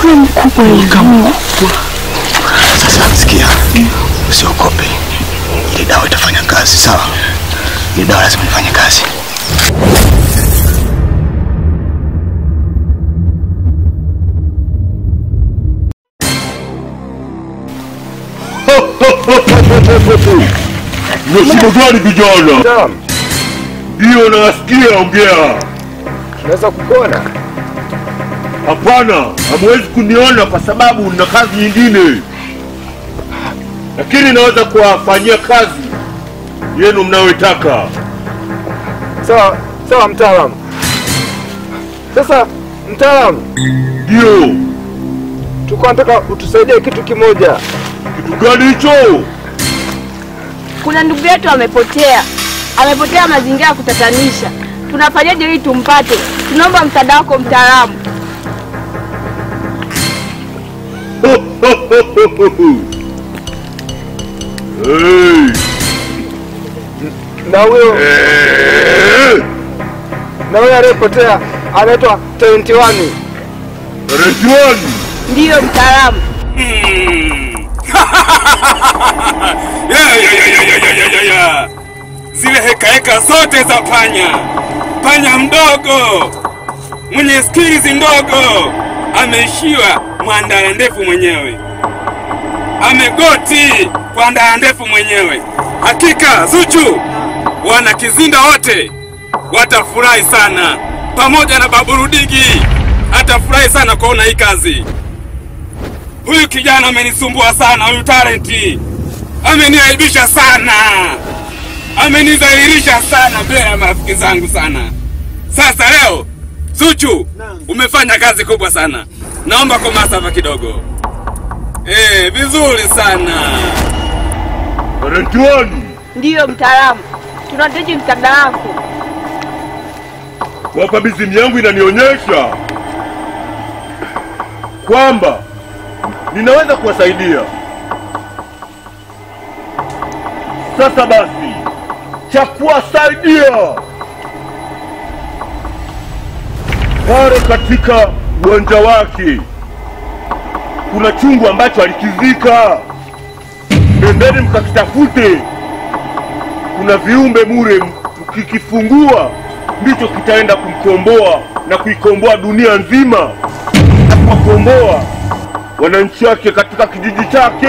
Mkubwa. Sasa sikia. Usiogope. Ile dawa itafanya kazi, sawa? Ile dawa lazima ifanye kazi. Msimu gani vijana? Ndio nasikia, ongea. Tunaweza kukuona? Hapana, hamwezi kuniona kwa sababu nina kazi nyingine. Lakini naweza kuwafanyia kazi yenu mnayotaka. Sawa mtaalamu. Sasa mtaalamu, ndio tulikuwa nataka utusaidie kitu kimoja. Kitu gani hicho? Kuna ndugu yetu amepotea. Amepotea mazingira ya kutatanisha. Tunafanyaje ili tumpate? Tunaomba msaada wako mtaalamu. Hey. Na huyo aliyepotea anaitwa 21. 21? Ndiyo mtaalamu. Zile heka zote za panya mdogo mwenye skills ndogo ameishiwa mwandala ndefu mwenyewe, amegoti kwa ndala ndefu mwenyewe. Hakika Zuchu wana Kizinda wote watafurahi sana, pamoja na Baburudigi atafurahi sana kuona hii kazi. Huyu kijana amenisumbua sana, huyu talenti ameniaibisha sana, amenidhalilisha sana mbele ya marafiki zangu sana. Sasa leo Zuchu umefanya kazi kubwa sana, naomba kwa masafa kidogo. Vizuri sana. Talenti. Ndiyo mtaalamu, tunahitaji msaada wako. Kwa kabisa yangu inanionyesha kwamba ninaweza kuwasaidia. Sasa basi, cha kuwasaidia pale katika uwanja wake kuna chungu ambacho alikizika. Nendeni mkakitafute. Kuna viumbe mure, mkikifungua ndicho kitaenda kumkomboa na kuikomboa dunia nzima na kuwakomboa wananchi wake katika kijiji chake.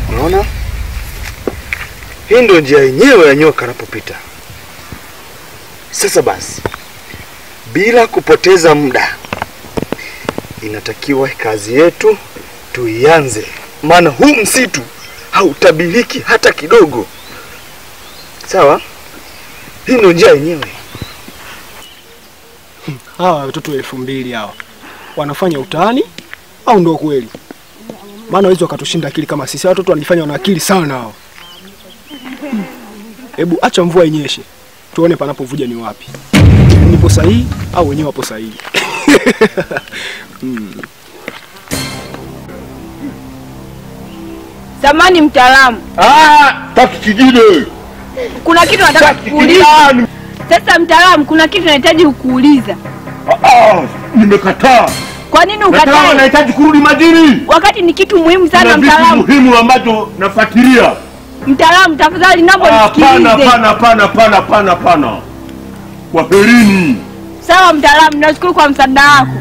Unaona? Hii ndio njia yenyewe ya nyoka anapopita. Sasa basi, bila kupoteza muda, inatakiwa kazi yetu tuianze. Maana huu msitu hautabiliki hata kidogo. Sawa? Hii ndio njia yenyewe. Hawa watoto 2000 hawa wanafanya utani au ndio kweli? Maana hizo wakatushinda akili kama sisi. Watoto wanajifanya wana akili sana hao. Hebu acha mvua inyeshe, tuone panapovuja ni wapi. Nipo sahihi au wenyewe wapo sahihi? Samani mtaalamu. Taki kingine. Kuna kitu nataka kukuuliza. Sasa mtaalamu, kuna kitu nahitaji kukuuliza. Nimekataa. Kwa nini ukatae? Nataka nahitaji kurudi majini. Wakati ni kitu muhimu sana mtaalamu. Kitu muhimu ambacho nafuatilia. Mtaalamu tafadhali naomba nisikilize. Hapana. Kwaherini. Sawa mtaalamu, nashukuru kwa msaada wako.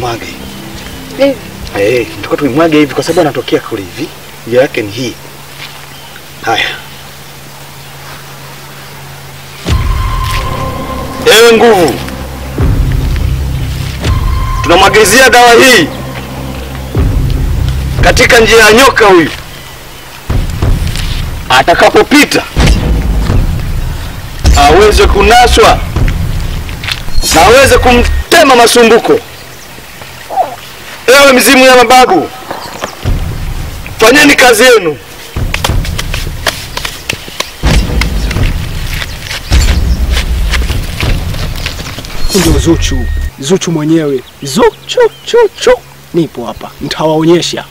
Mwage. Ndio tuimwage hivi kwa sababu anatokea kule hivi. Njia yake ni hii. Haya. Nguvu. tunamwagizia dawa hii katika njia ya nyoka huyu. Atakapopita aweze kunaswa na aweze kumtema masumbuko. Ewe mizimu ya mababu, fanyeni kazi yenu. Ndio Zuchu mwenyewe. Zuchu. Nipo hapa, nitawaonyesha.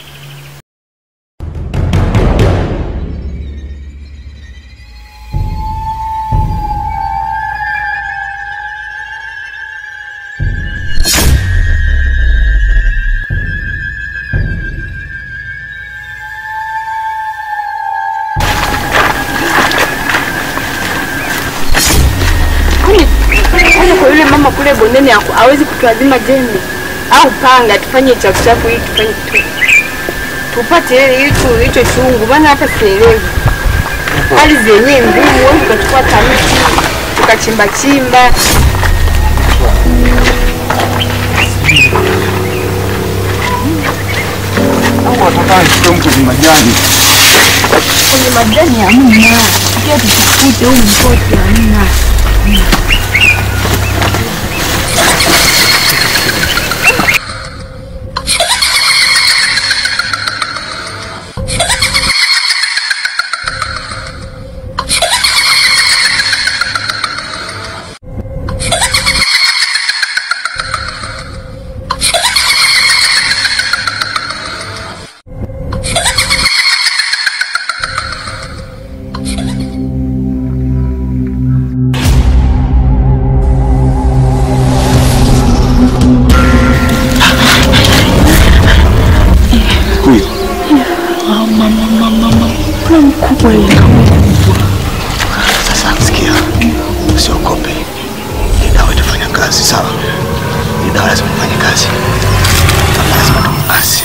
Mama kule bondeni hawezi kutuazima jembe au panga tufanye chafu hii tupate hicho chungu, maana hapa sielewi. Hali zenyewe ngumu, wewe tukachukua tamiti tukachimba. Au wataka chungu ni majani. Kwenye majani hamna. Tukia tutafute huko mkote hamna. Sasa sikia, usiogope. Hii dawa itafanya kazi, sawa? Hii dawa lazima ifanye kazi. Lazima tumkasi.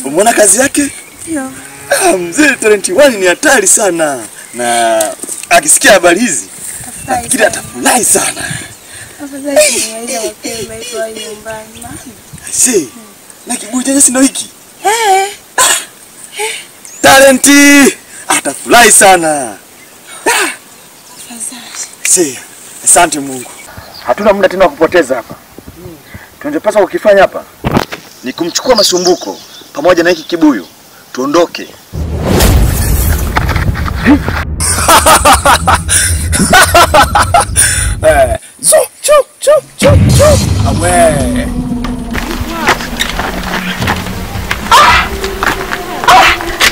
Umeona kazi yake? Ndio. Mzee Talent 1 ni hatari sana. Na akisikia habari hizi, nafikiri atafurahi sana. Afadhali niwaje mapema hivyo nyumbani mama. Si. Na kibuyu chenye sino hiki. Talent atafurahi sana. Si. Asante Mungu. Hatuna muda tena kupoteza hapa. Tunachopaswa kukifanya hapa ni kumchukua masumbuko pamoja na hiki kibuyu, tuondoke. Awe.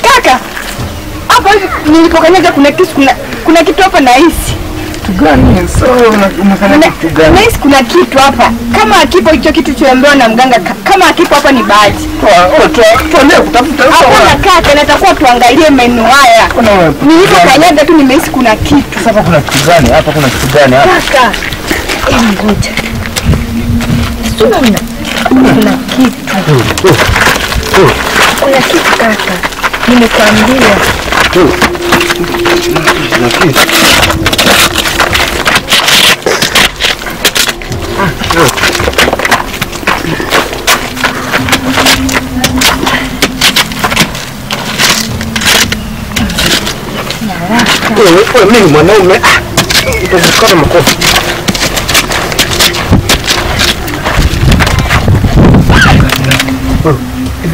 Kaka, hapa nilipokanyaga kuna kitu hapa na hisi. Gani? So unafanya kitu gani? Nahisi kuna kitu hapa. Kama hakipo hicho kitu choambiwa na mganga, kama hakipo hapa ni bahati. Tuende kutafuta huko. Hapana kaka, natakuwa tuangalie meno haya. Nilipokanyaga tu nimehisi kuna kitu. Sasa kuna kitu gani? Hapa kuna kitu gani hapa? Kaka, ngoja. Kuna kitu. Kuna kitu kaka. Nimekwambia. Mimi mwanaume utajikata makofi.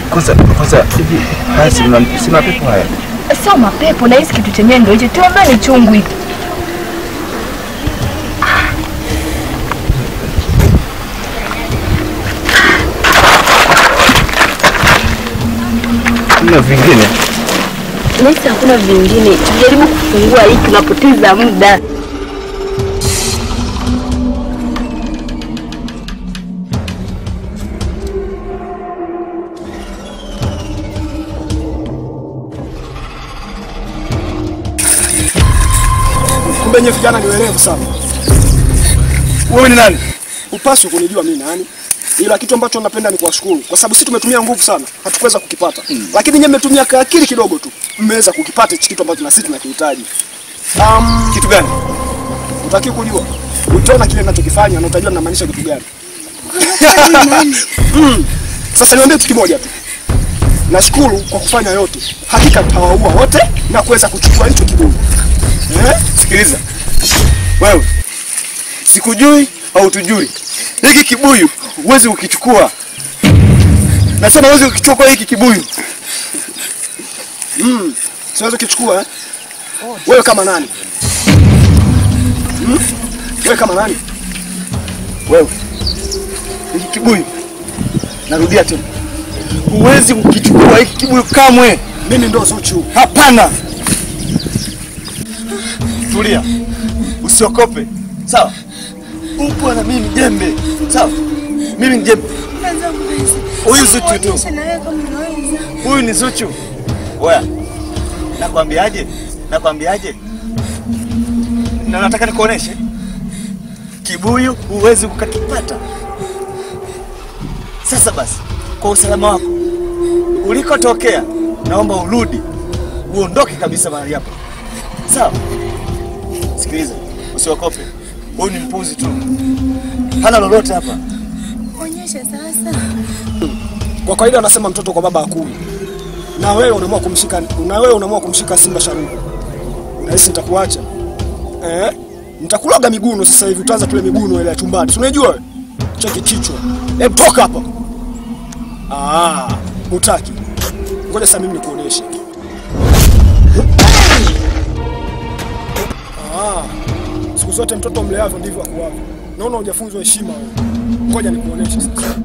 Kwanza hivi basi sina pepo haya. Sio mapepo, na hisi kitu chenyewe ndio hicho. Tuombe ni chungu hiki. Kuna vingine? Nahisi hakuna vingine. Tujaribu kufungua hii, tunapoteza muda. nyie vijana ni werevu sana. Wewe ni nani? Upaswi kunijua mimi nani. Ila kitu ambacho napenda ni kuwashukuru kwa sababu sisi tumetumia nguvu sana, hatukuweza kukipata. Lakini nyie mmetumia akili kidogo tu, mmeweza kukipata hichi kitu ambacho na sisi tunakihitaji. Kitu gani? Utaki kujua. Utaona kile ninachokifanya na utajua ninamaanisha kitu gani. Sasa niambie kitu kimoja tu. Nashukuru kwa kufanya yote. Hakika tutawaua wote na kuweza kuchukua hicho kibuyu. Sikiliza. Wewe. Sikujui au tujui. Hiki kibuyu uwezi ukichukua. Nasema uwezi ukichukua hiki kibuyu. Siwezi kuchukua Wewe kama nani? Wewe kama nani? Wewe. Hiki kibuyu. Narudia tena. Uwezi ukichukua hiki kibuyu kamwe. Mimi ndo Zuchu. Hapana. Tulia. Usiokope. Sawa? Upo na mimi jembe. Sawa? Mimi ni jembe. Huyu Zuchu tu. Huyu ni Zuchu. Oya. Nakwambiaje? Na nataka nikuoneshe. Kibuyu huwezi ukakipata. Sasa basi, kwa usalama wako ulikotokea, naomba urudi. Uondoke kabisa mahali hapa. Sawa? Sikiliza, usiokope. Huyu ni mpuzi tu. Hana lolote hapa. Onyesha sasa. Kwa kawaida wanasema mtoto kwa baba hakui. Na wewe unaamua kumshika simba sharubu. Unahisi nitakuacha? Nitakuloga miguno sasa hivi, utaanza tule miguno ile ya chumbani. Si unajua wewe? Cheki kichwa. Hebu toka hapa. Hutaki. Ngoja sasa mimi nikuoneshe. Siku zote mtoto mleavyo ndivyo akuavyo. Naona hujafunzwa heshima wewe. Ngoja nikuoneshe sasa.